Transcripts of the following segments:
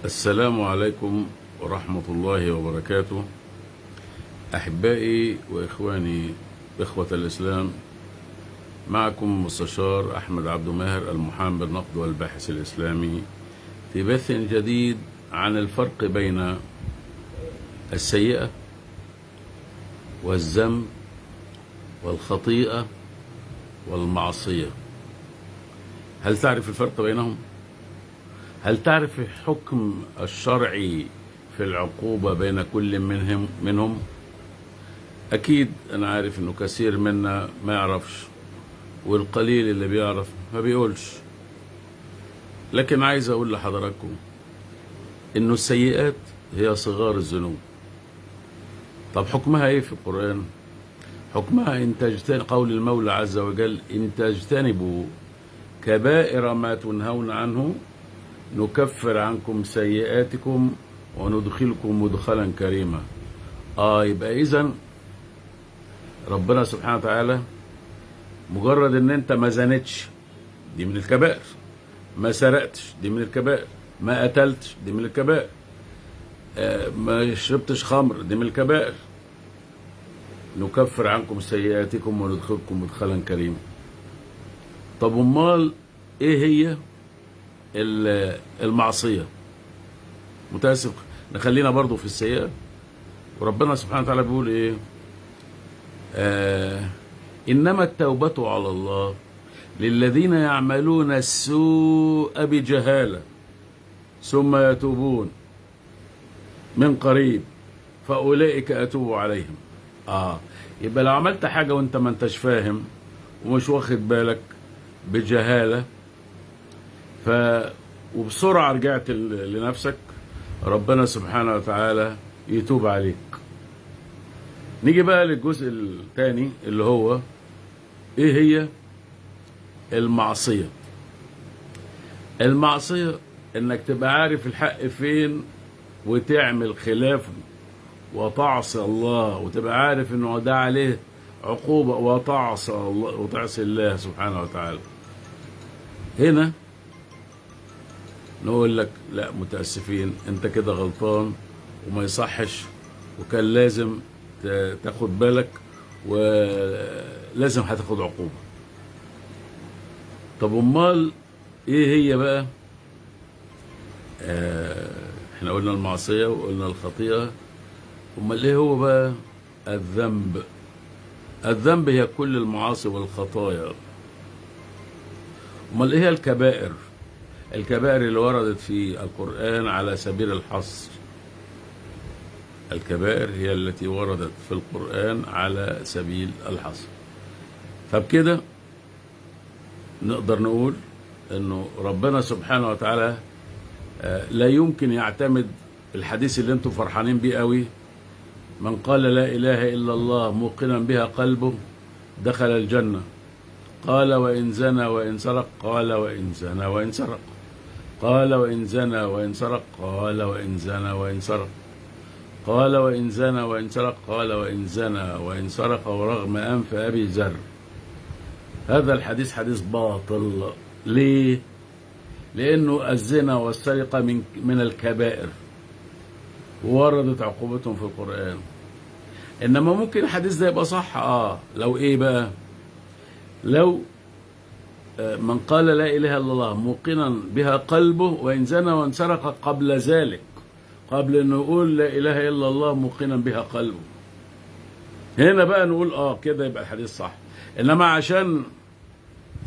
السلام عليكم ورحمة الله وبركاته. أحبائي وإخواني إخوة الإسلام، معكم مستشار أحمد عبد ماهر، المحامي بالنقد والباحث الإسلامي، في بث جديد عن الفرق بين السيئة والذنب والخطيئة والمعصية. هل تعرف الفرق بينهم؟ هل تعرف الحكم الشرعي في العقوبة بين كل منهم؟ أكيد أنا عارف إنه كثير منا ما يعرفش، والقليل اللي بيعرف ما بيقولش. لكن عايز أقول لحضراتكم إنه السيئات هي صغار الذنوب. طب حكمها إيه في القرآن؟ حكمها إن تجتنبوا، قول المولى عز وجل: إن تجتنبوا كبائر ما تنهون عنه نكفر عنكم سيئاتكم وندخلكم مدخلا كريما. يبقى إذن ربنا سبحانه وتعالى مجرد ان انت ما زنتش دي من الكبائر، ما سرقتش دي من الكبائر، ما قتلتش دي من الكبائر، ما شربتش خمر دي من الكبائر، نكفر عنكم سيئاتكم وندخلكم مدخلا كريما. طب امال ايه هي المعصية؟ متاسف، نخلينا برضو في السيئة. وربنا سبحانه وتعالى بيقول ايه؟ إنما التوبة على الله للذين يعملون السوء بجهالة ثم يتوبون من قريب فأولئك أتوب عليهم. يبقى لو عملت حاجة وانت ما انتش فاهم ومش واخد بالك بجهالة وبسرعة رجعت لنفسك، ربنا سبحانه وتعالى يتوب عليك. نيجي بقى للجزء الثاني اللي هو ايه هي المعصية. المعصية انك تبقى عارف الحق فين وتعمل خلافه وتعصي الله، وتبقى عارف انه ده عليه عقوبة وتعصي الله وتعصي الله سبحانه وتعالى. هنا نقول لك لا، متأسفين، انت كده غلطان وما يصحش، وكان لازم تاخد بالك ولازم هتاخد عقوبة. طب امال ايه هي بقى؟ احنا قلنا المعصية وقلنا الخطيئة، امال ايه هو بقى الذنب؟ الذنب هي كل المعاصي والخطايا. امال ايه هي الكبائر؟ الكبائر اللي وردت في القرآن على سبيل الحصر. الكبائر هي التي وردت في القرآن على سبيل الحصر. فبكده نقدر نقول انه ربنا سبحانه وتعالى لا يمكن يعتمد الحديث اللي انتم فرحانين بيه قوي: من قال لا اله الا الله موقنا بها قلبه دخل الجنة، قال وإن زنى وإن سرق، قال وإن زنى وإن سرق، قال وإن زنى وإن سرق، قال وإن زنى وإن سرق، قال وإن زنى وإن سرق، قال وإن زنى وإن سرق ورغم أنف أبي ذر. هذا الحديث حديث باطل. ليه؟ لأنه الزنا والسرقة من الكبائر ووردت عقوبتهم في القرآن. إنما ممكن الحديث ده يبقى صح لو إيه بقى؟ لو من قال لا إله إلا الله موقنا بها قلبه وإن زنى وإن سرق قبل ذلك، قبل أن نقول لا إله إلا الله موقنا بها قلبه، هنا بقى نقول كده يبقى الحديث صح. إنما عشان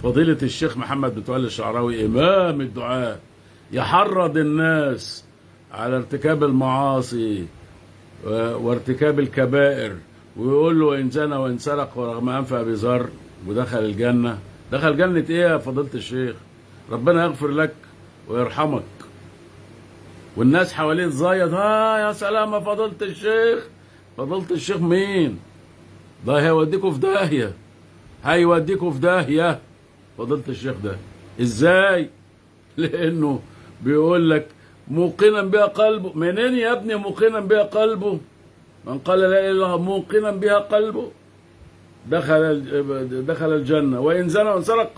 فضيلة الشيخ محمد متولي الشعراوي إمام الدعاء يحرض الناس على ارتكاب المعاصي وارتكاب الكبائر، ويقول له وإن زنى وإن سرق ورغم أنف أبي ذر ودخل الجنة. دخل جنة إيه يا فضيلة الشيخ؟ ربنا يغفر لك ويرحمك. والناس حواليه تزايد: يا سلام يا فضيلة الشيخ. فضيلة الشيخ مين؟ ده هيوديكوا في داهية، هيوديكوا في داهية فضيلة الشيخ ده. ازاي؟ لانه بيقول لك موقنا بها قلبه. منين يا ابني موقنا بها قلبه؟ من قال لا اله الا الله موقنا بها قلبه دخل الجنة، وإن زنى وإن سرق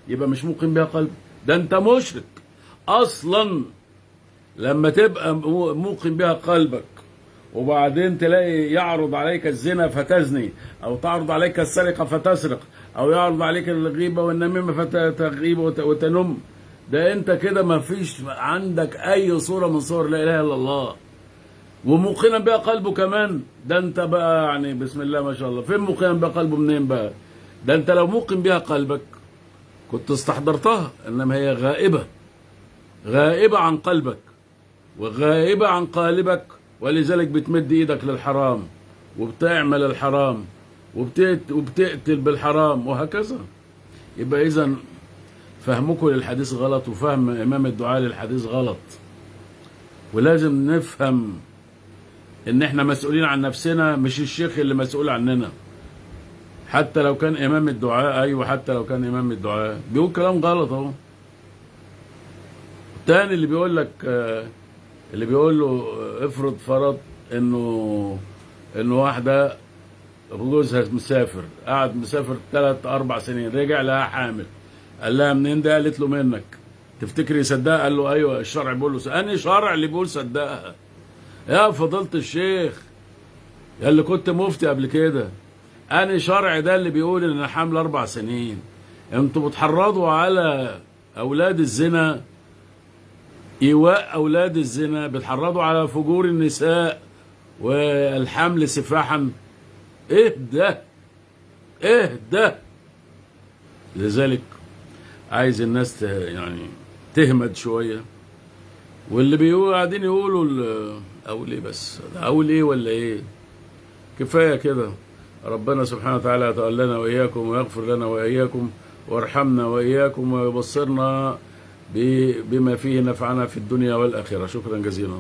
يبقى مش موقن بها قلبه. ده انت مشرك اصلا. لما تبقى موقن بها قلبك، وبعدين تلاقي يعرض عليك الزنا فتزني، او تعرض عليك السرقه فتسرق، او يعرض عليك الغيبه والنميمه فتغيب وتنم، ده انت كده ما فيش عندك اي صوره من صور لا اله الا الله، وموقنا بها قلبه كمان. ده انت بقى يعني بسم الله ما شاء الله. فين موقنا بها قلبه منين بقى؟ ده انت لو موقن بها قلبك كنت استحضرتها، انما هي غائبه، غائبه عن قلبك وغائبه عن قالبك، ولذلك بتمد ايدك للحرام وبتعمل الحرام وبتقتل بالحرام وهكذا. يبقى اذا فهمكم للحديث غلط، وفهم امام الدعاء للحديث غلط، ولازم نفهم ان احنا مسؤولين عن نفسنا، مش الشيخ اللي مسؤول عننا. حتى لو كان امام الدعاء، ايوه حتى لو كان امام الدعاء بيقول كلام غلط اهو. التاني اللي بيقول لك اللي بيقول له افرض فرض انه واحده جوزها مسافر، قعد مسافر 3-4 سنين، رجع لها حامل، قال لها منين ده؟ قالت له منك. تفتكر يصدقها؟ قال له ايوه الشرع بيقول له. انهي شرع اللي بيقول صدقها يا فضيلة الشيخ يا اللي كنت مفتي قبل كده؟ انهي شرع ده اللي بيقول ان انا حامل 4 سنين؟ انتوا بتحرضوا على اولاد الزنا، ايواء اولاد الزنا، بتحرضوا على فجور النساء والحمل سفاحا. ايه ده؟ ايه ده؟ لذلك عايز الناس يعني تهمد شويه، واللي بيقولوا قاعدين يقولوا اقول ايه بس، اقول ايه ولا ايه؟ كفايه كده. ربنا سبحانه وتعالى يتولنا واياكم ويغفر لنا واياكم وارحمنا واياكم ويبصرنا بما فيه نفعنا في الدنيا والاخره. شكرا جزيلا.